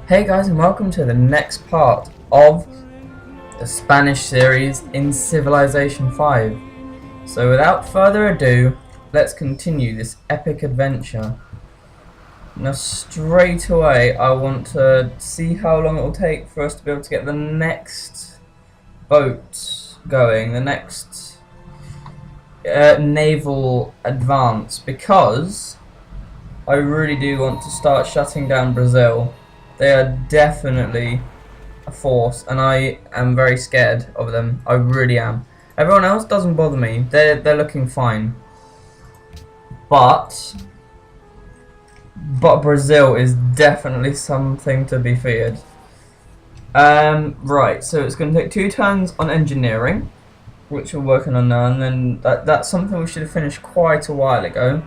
Hey guys, and welcome to the next part of the Spanish series in Civilization 5. So without further ado, let's continue this epic adventure. Now straight away I want to see how long it will take for us to be able to get the next boat going, the next naval advance, because I really do want to start shutting down Brazil. They are definitely a force, and I am very scared of them. I really am. Everyone else doesn't bother me. They're looking fine. But Brazil is definitely something to be feared. Right, so it's going to take 2 turns on engineering, which we're working on now, and then that's something we should have finished quite a while ago.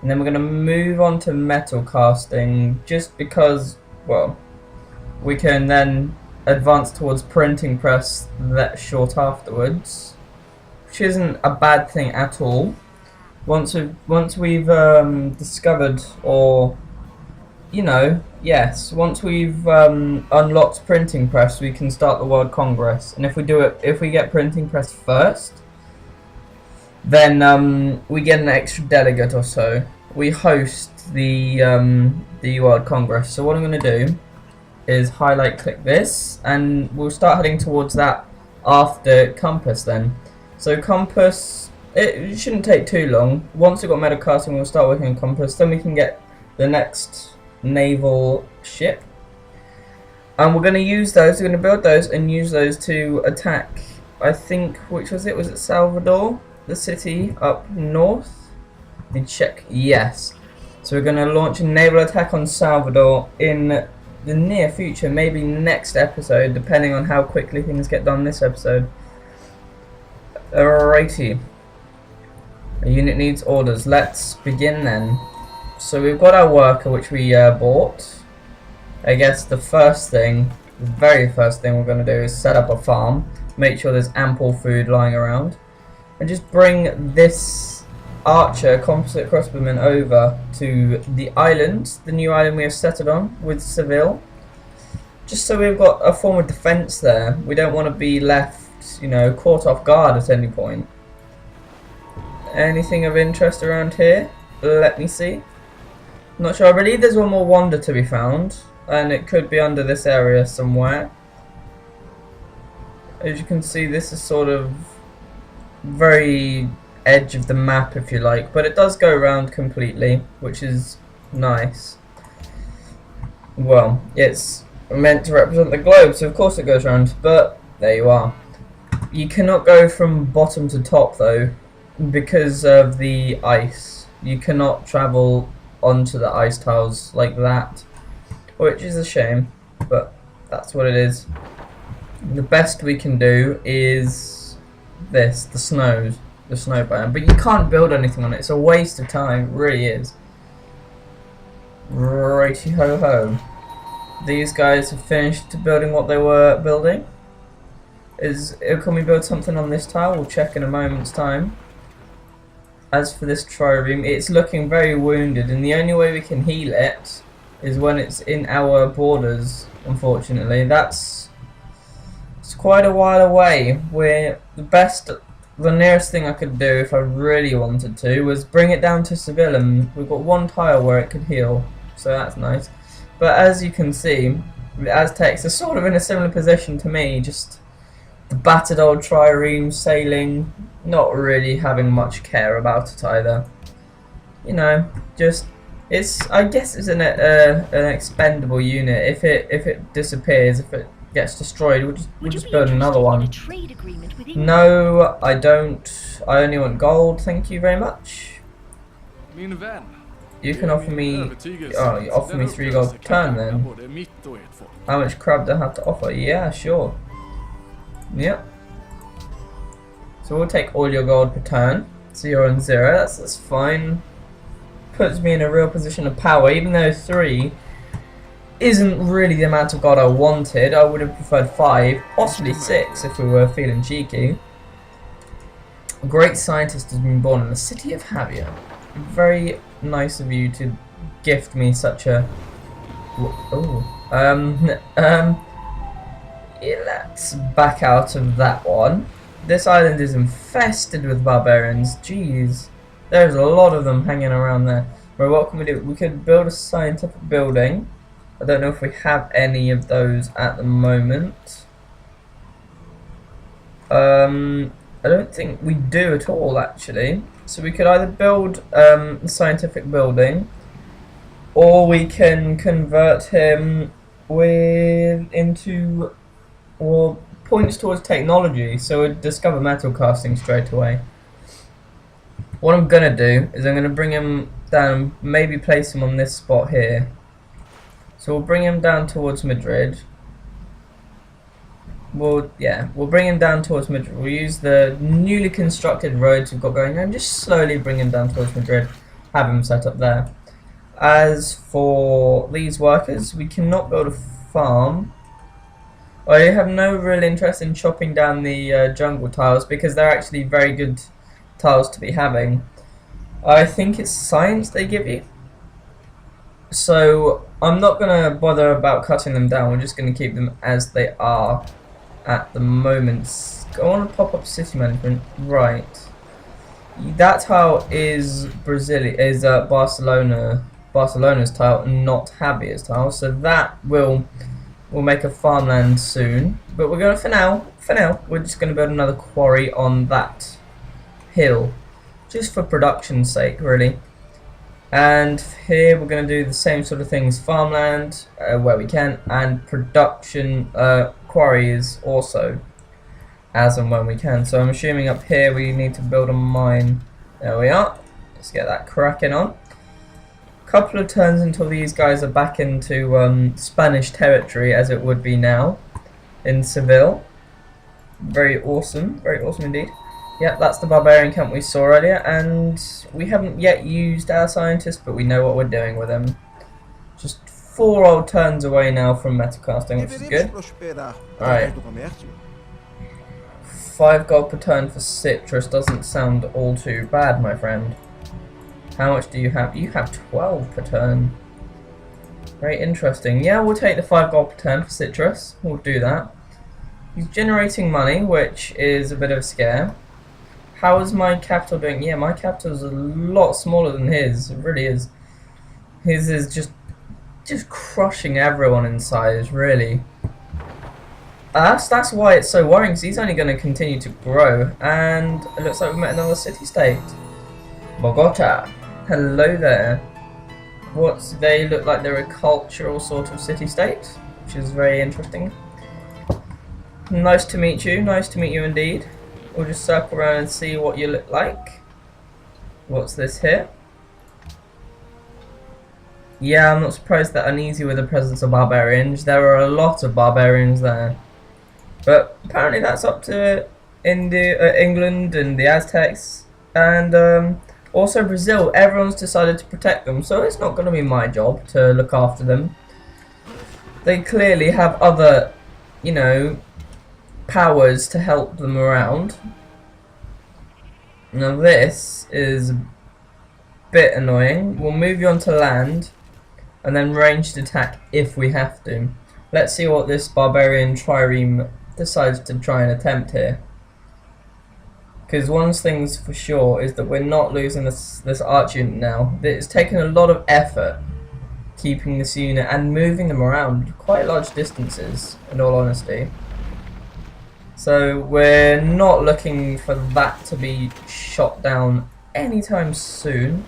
And then we're going to move on to metal casting, just because, well, we can then advance towards printing press that short afterwards, which isn't a bad thing at all. Once we've discovered, or once we've unlocked printing press, we can start the World Congress. And if we get printing press first, then we get an extra delegate or so. We host the World Congress. So what I'm going to do is click this, and we'll start heading towards that after Compass then. So Compass, it shouldn't take too long. Once we've got metal casting, we'll start working on Compass, then we can get the next naval ship. And we're going to use those, we're going to build those and use those to attack, I think, which was it? Was it Salvador? The city up north? Let me check. Yes. So we're going to launch a naval attack on Salvador in the near future, maybe next episode, depending on how quickly things get done this episode. Alrighty. A unit needs orders. Let's begin then. So we've got our worker, which we bought. I guess the very first thing we're going to do is set up a farm. Make sure there's ample food lying around. And just bring this archer, composite crossbowman, over to the island, the new island we have settled on with Seville. Just so we've got a form of defense there. We don't want to be left, caught off guard at any point. Anything of interest around here? Let me see. Not sure. I believe there's one more wonder to be found, and it could be under this area somewhere. As you can see, this is sort of very edge of the map, if you like, but it does go around completely, which is nice. Well, it's meant to represent the globe, so of course it goes around, but there you are. You cannot go from bottom to top though, because of the ice. You cannot travel onto the ice tiles like that, which is a shame, but that's what it is. The best we can do is this, the snow biome, but you can't build anything on it. It's a waste of time, it really is. Righty ho ho. These guys have finished building what they were building. Can we build something on this tile? We'll check in a moment's time. As for this trireme, it's looking very wounded, and the only way we can heal it is when it's in our borders, unfortunately. It's quite a while away. The nearest thing I could do, if I really wanted to, was bring it down to Seville, and we've got one tile where it could heal, so that's nice. But as you can see, the Aztecs are sort of in a similar position to me, just the battered old trireme sailing, not really having much care about it either. I guess it's an expendable unit. If it disappears, if it gets destroyed, we'll just build another one. No, I don't. I only want gold, thank you very much. You can offer me, you offer me 3 gold per turn then. How much crab do I have to offer? Yeah, sure. Yep. So we'll take all your gold per turn. So you're on 0, that's fine. Puts me in a real position of power, even though 3 isn't really the amount of gold I wanted. I would have preferred 5, possibly 6 if we were feeling cheeky. A great scientist has been born in the city of Javier. Very nice of you to gift me such a... Oh, Um, um, yeah, let's back out of that one. This island is infested with barbarians. Jeez, there's a lot of them hanging around there. Right, what can we do? We could build a scientific building. I don't know if we have any of those at the moment. I don't think we do at all, actually. So we could either build a scientific building, or we can convert him into, well, points towards technology. So we'd discover metal casting straight away. What I'm gonna do is I'm gonna bring him down, maybe place him on this spot here. So we'll bring him down towards Madrid. We'll bring him down towards Madrid. We'll use the newly constructed roads we've got going and just slowly bring him down towards Madrid. Have him set up there. As for these workers, we cannot build a farm. I have no real interest in chopping down the jungle tiles because they're actually very good tiles to be having. I think it's science they give you. So I'm not going to bother about cutting them down. We're just going to keep them as they are at the moment. I want to pop up city management. Right. That tile is Barcelona's tile, not Javier's tile. So that will make a farmland soon. But we're going to, for now, we're just going to build another quarry on that hill, just for production's sake, really. And here we're going to do the same sort of things: farmland where we can, and production quarries also, as and when we can. So I'm assuming up here we need to build a mine. There we are. Let's get that cracking on. Couple of turns until these guys are back into Spanish territory, as it would be now in Seville. Very awesome indeed. Yep, that's the barbarian camp we saw earlier, and we haven't yet used our scientists, but we know what we're doing with them. Just 4 old turns away now from metacasting, which is good. Alright. 5 gold per turn for citrus doesn't sound all too bad, my friend. How much do you have? You have 12 per turn. Very interesting. Yeah, we'll take the 5 gold per turn for citrus. We'll do that. He's generating money, which is a bit of a scare. How is my capital doing? Yeah, my capital is a lot smaller than his. It really is. His is just crushing everyone in size, really. That's why it's so worrying, because he's only going to continue to grow. And it looks like we've met another city-state. Bogota. Hello there. They look like they're a cultural sort of city-state, which is very interesting. Nice to meet you. Nice to meet you indeed. We'll just circle around and see what you look like. What's this here? Yeah, I'm not surprised that uneasy with the presence of barbarians. There are a lot of barbarians there. But apparently that's up to England and the Aztecs. And also Brazil. Everyone's decided to protect them. So it's not going to be my job to look after them. They clearly have other, you know, powers to help them around. Now this is a bit annoying. We'll move you onto land and then ranged attack if we have to. Let's see what this barbarian trireme decides to try and attempt here. Because one thing's for sure is that we're not losing this arch unit now. It's taken a lot of effort keeping this unit and moving them around quite large distances, in all honesty. So we're not looking for that to be shot down anytime soon.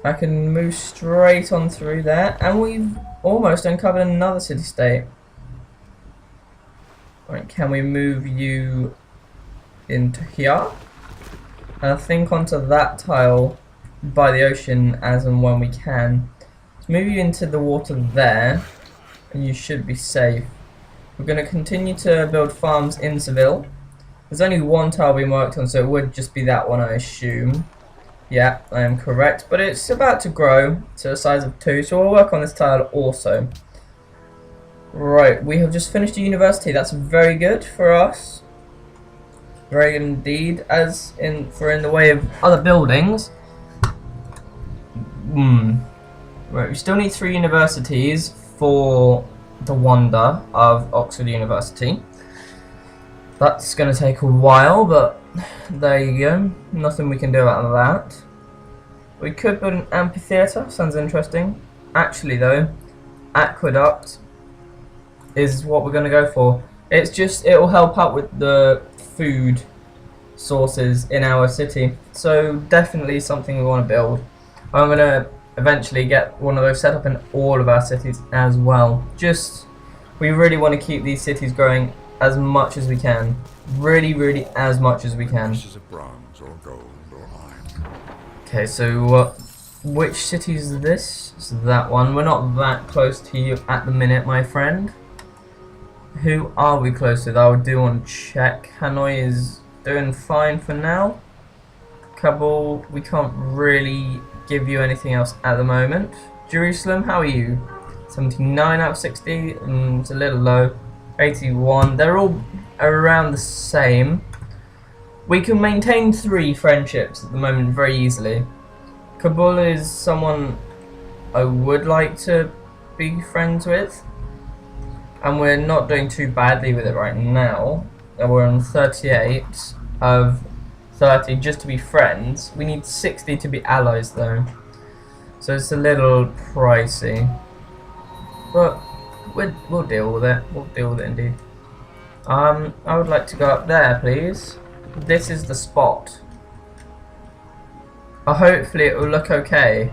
I can move straight on through there, and we've almost uncovered another city-state. Right, can we move you into here? And I think onto that tile by the ocean as and when we can. Let's move you into the water there, and you should be safe. We're going to continue to build farms in Seville. There's only one tile being worked on, so it would just be that one, I assume. Yeah, I am correct. But it's about to grow to a size of 2, so we'll work on this tile also. Right, we have just finished a university. That's very good for us. Very good indeed. As in the way of other buildings. Right, we still need 3 universities. for the wonder of Oxford University. That's going to take a while, but there you go. Nothing we can do about that. We could build an amphitheatre. Sounds interesting. Actually, though, aqueduct is what we're going to go for. It's just, it will help out with the food sources in our city. So definitely something we want to build. I'm going to eventually get one of those set up in all of our cities as well. Just, we really want to keep these cities growing as much as we can. Really as much as we can. Of bronze or gold or iron. Okay, so which city is this? It's that one. We're not that close to you at the minute, my friend. Who are we close to? I do want to check. Hanoi is doing fine for now. Kabul, we can't really give you anything else at the moment. Jerusalem, how are you? 79 out of 60. It's a little low. 81. They're all around the same. We can maintain 3 friendships at the moment very easily. Kabul is someone I would like to be friends with. And we're not doing too badly with it right now. We're on 38 of 30 just to be friends. We need 60 to be allies though. So it's a little pricey. But we'll deal with it. We'll deal with it indeed. I would like to go up there, please. This is the spot. Hopefully it will look okay.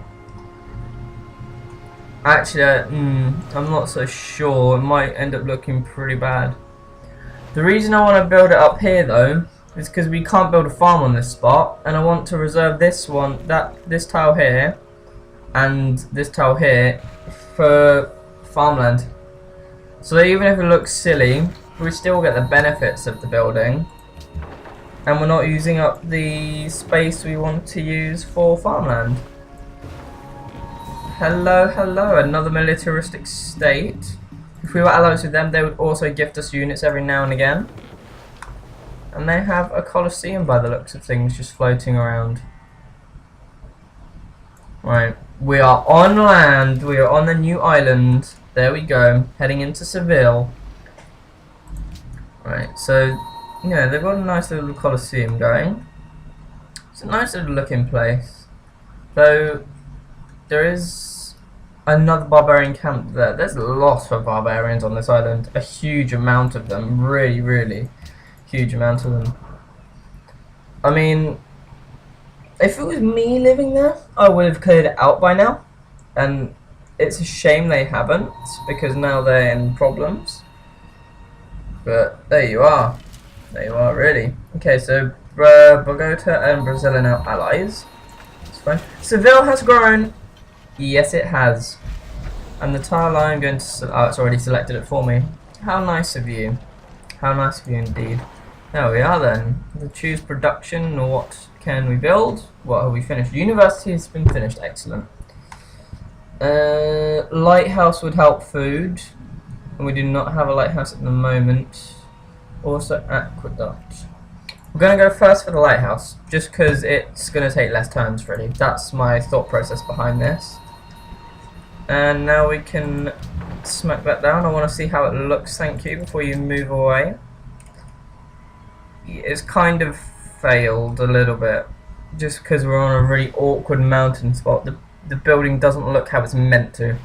Actually, I'm not so sure. It might end up looking pretty bad. The reason I want to build it up here though is because we can't build a farm on this spot, and I want to reserve this one, this tile here, and this tile here for farmland. So that even if it looks silly, we still get the benefits of the building, and we're not using up the space we want to use for farmland. Hello, another militaristic state. If we were allies with them, they would also gift us units every now and again. And they have a Colosseum by the looks of things just floating around. Right, we are on land, we are on the new island. There we go, heading into Seville. Right, so, yeah, they've got a nice little Colosseum going. It's a nice little looking place. Though, there is another barbarian camp there. There's lots of barbarians on this island. A huge amount of them. Really huge amount of them. I mean, if it was me living there, I would have cleared it out by now. And it's a shame they haven't, because now they're in problems. But there you are. There you are, really. Okay, so Bogota and Brazil are now allies. It's fine. Seville has grown. Yes, it has. And the tile I'm going to... Oh, it's already selected it for me. How nice of you. How nice of you indeed. There we are then. We'll choose production. What can we build? What have we finished? University has been finished. Excellent. Lighthouse would help food. And we do not have a lighthouse at the moment. Also aqueduct. We're going to go first for the lighthouse. Just because it's going to take less turns really. That's my thought process behind this. And now we can smack that down. I want to see how it looks, thank you, before you move away. It's kind of failed a little bit, just because we're on a really awkward mountain spot. The building doesn't look how it's meant to.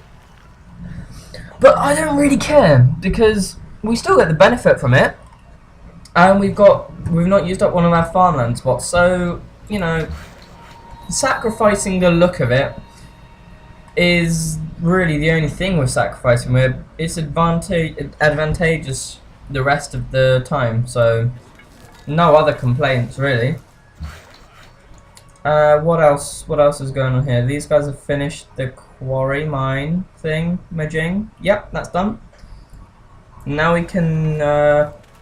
But I don't really care, because we still get the benefit from it. And we've not used up one of our farmland spots, so, you know, sacrificing the look of it is really the only thing we're sacrificing. It's advantageous the rest of the time, so no other complaints really. What else is going on here? These guys have finished the quarry mine thing, Majing. Yep, that's done. Now we can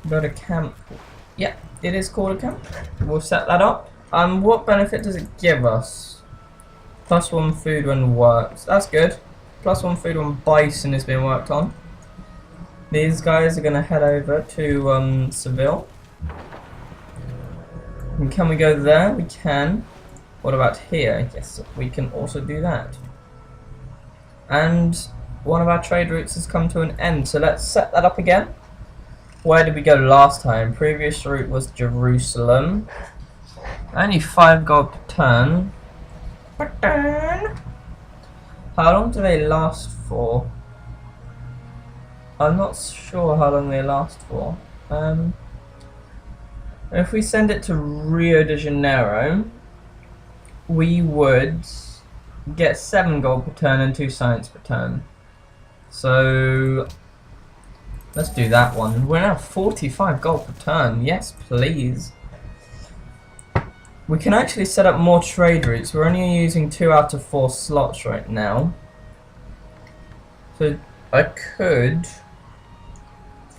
build a camp. Yep, it is called a camp. We'll set that up. What benefit does it give us? +1 food when worked. That's good. +1 food when bison is being worked on. These guys are going to head over to Seville. And can we go there? We can. What about here? Yes, we can also do that. And one of our trade routes has come to an end. So let's set that up again. Where did we go last time? Previous route was Jerusalem. Only 5 gold per turn. How long do they last for? I'm not sure how long they last for. If we send it to Rio de Janeiro, we would get 7 gold per turn and 2 science per turn. So let's do that one. We're now 45 gold per turn. Yes, please. We can actually set up more trade routes. We're only using 2 out of 4 slots right now. So I could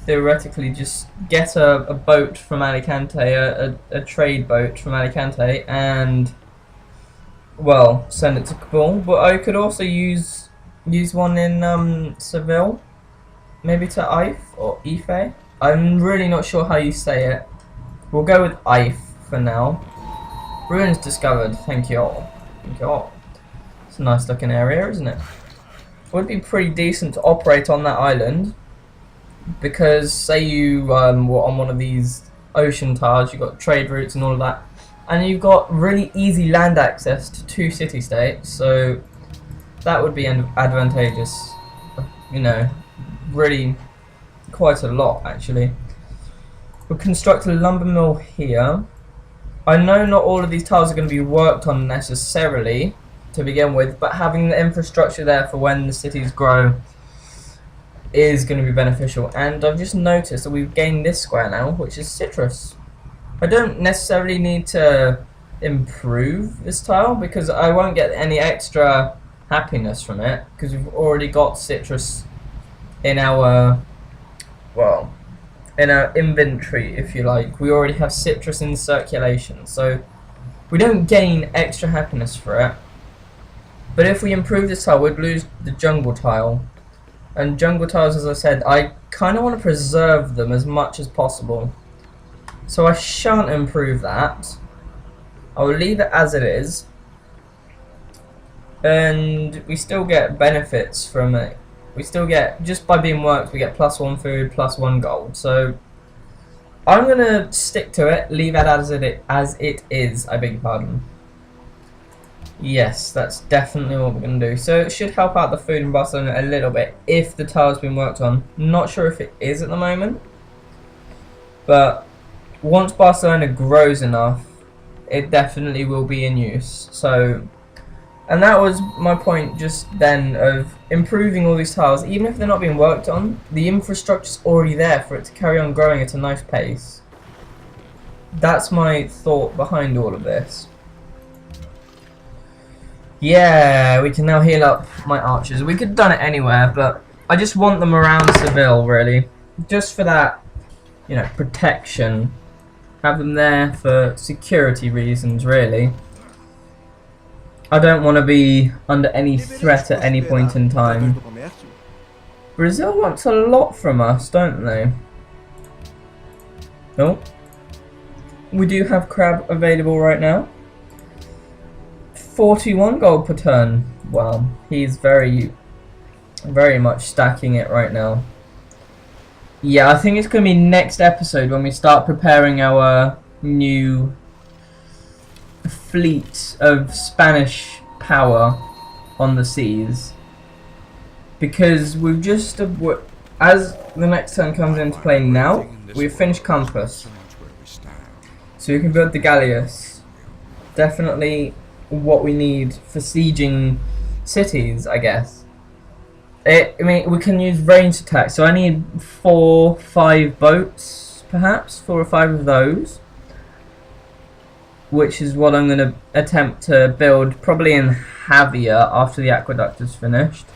theoretically just get a boat from Alicante, a trade boat from Alicante, and, well, send it to Kabul. But I could also use one in Seville, maybe to Ife or Ife. I'm really not sure how you say it. We'll go with Ife for now. Ruins discovered. Thank you all. Thank you all. It's a nice looking area, isn't it? Would be pretty decent to operate on that island, because say you were on one of these ocean tiles, you've got trade routes and all of that, and you've got really easy land access to 2 city-states, so that would be advantageous, you know, really quite a lot actually. We'll construct a lumber mill here. I know not all of these tiles are going to be worked on necessarily to begin with, but having the infrastructure there for when the cities grow is going to be beneficial. And I've just noticed that we've gained this square now, which is citrus. I don't necessarily need to improve this tile because I won't get any extra happiness from it, because we've already got citrus in our, well, in our inventory, if you like. We already have citrus in circulation, so we don't gain extra happiness for it. But if we improve this tile, we'd lose the jungle tile. And jungle tiles, as I said, I kind of want to preserve them as much as possible. So I shan't improve that. I will leave it as it is. And we still get benefits from it. We still get, just by being worked, we get +1 food, +1 gold. So I'm going to stick to it, leave it as it is, I beg your pardon. Yes, that's definitely what we're going to do. So it should help out the food in Barcelona a little bit if the tile's been worked on. Not sure if it is at the moment, but once Barcelona grows enough, it definitely will be in use. So, and that was my point just then of improving all these tiles. Even if they're not being worked on, the infrastructure's already there for it to carry on growing at a nice pace. That's my thought behind all of this. Yeah, we can now heal up my archers. We could have done it anywhere, but I just want them around Seville, really. Just for that, you know, protection. Have them there for security reasons, really. I don't want to be under any threat at any point in time. Brazil wants a lot from us, don't they? Oh. We do have crab available right now. 41 gold per turn. Wow, he's very much stacking it right now. Yeah, I think it's going to be next episode when we start preparing our new fleet of Spanish power on the seas. Because we've just, as the next turn comes into play now, we've finished Compass. So we can build the Galleass. Definitely what we need for sieging cities, I guess. I mean, we can use ranged attacks, so I need 4 or 5 boats, perhaps 4 or 5 of those, which is what I'm going to attempt to build probably in Javia after the aqueduct is finished.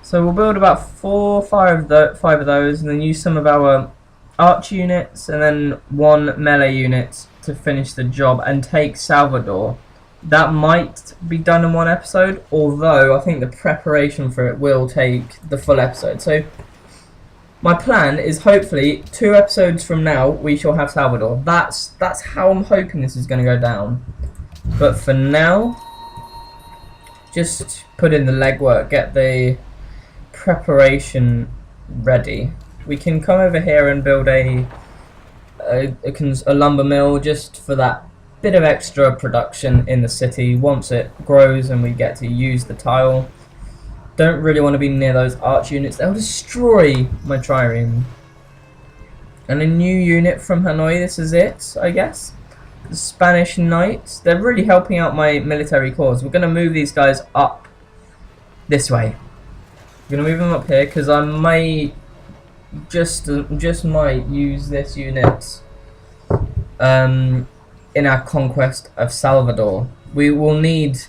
So we'll build about 4 or 5 of those, and then use some of our arch units and then 1 melee unit to finish the job and take Salvador. That might be done in 1 episode, although I think the preparation for it will take the full episode. So my plan is hopefully 2 episodes from now we shall have Salvador. That's how I'm hoping this is going to go down. But for now, just put in the legwork, get the preparation ready. We can come over here and build a lumber mill just for that bit of extra production in the city once it grows and we get to use the tile. Don't really want to be near those arch units. They'll destroy my trireme. And a new unit from Hanoi, this is it, I guess. The Spanish Knights. They're really helping out my military cause. We're going to move these guys up this way. We're going to move them up here because I might just might use this unit in our conquest of Salvador. We will need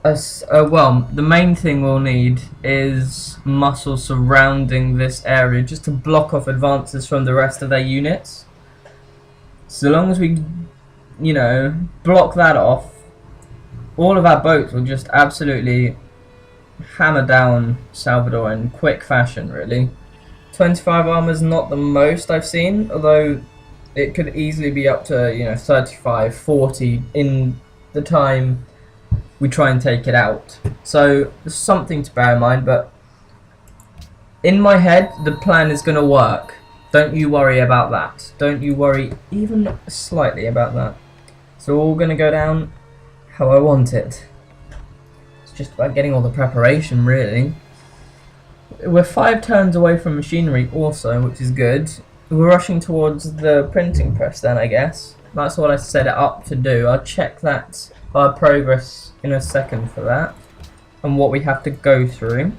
well, the main thing we'll need is muscle surrounding this area just to block off advances from the rest of their units. So long as we, you know, block that off, all of our boats will just absolutely hammer down Salvador in quick fashion, really. 25 armor is not the most I've seen, although it could easily be up to, you know, 35, 40 in the time we try and take it out. So there's something to bear in mind, but in my head the plan is going to work. Don't you worry about that. Don't you worry even slightly about that. So we're all going to go down how I want it. It's just about getting all the preparation, really. We're 5 turns away from machinery also, which is good. We're rushing towards the printing press then, I guess. That's what I set it up to do. I'll check that our progress in a second for that and what we have to go through.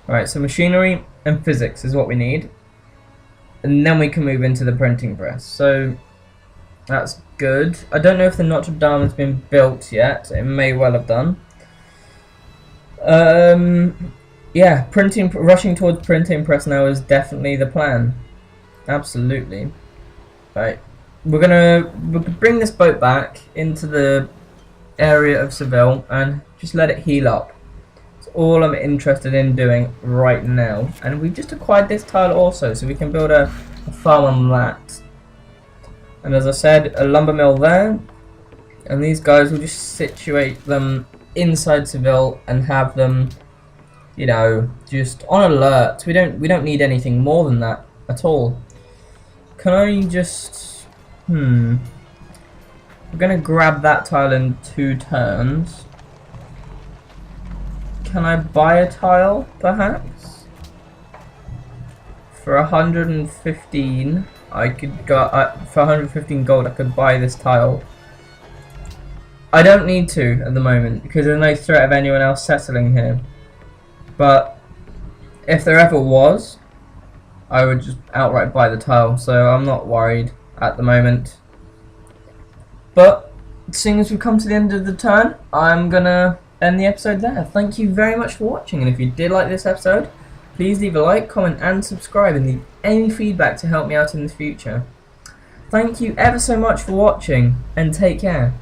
Alright, so machinery and physics is what we need, and then we can move into the printing press. So that's good. I don't know if the Notre Dame has been built yet. It may well have done. Yeah, rushing towards printing press now is definitely the plan. Absolutely. Right, we're gonna bring this boat back into the area of Seville and just let it heal up. It's all I'm interested in doing right now. And we've just acquired this tile also, so we can build a farm on that. And as I said, a lumber mill there, and these guys will just situate them inside Seville and have them, you know, just on alert. We don't need anything more than that at all. Can I just we're gonna grab that tile in 2 turns. Can I buy a tile, perhaps? For 115, I could go. For 115 gold, I could buy this tile. I don't need to at the moment because there's no threat of anyone else settling here. But if there ever was, I would just outright buy the tile. So I'm not worried at the moment. But seeing as we've come to the end of the turn, I'm gonna end the episode there. Thank you very much for watching, and if you did like this episode, please leave a like, comment and subscribe, and leave any feedback to help me out in the future. Thank you ever so much for watching, and take care.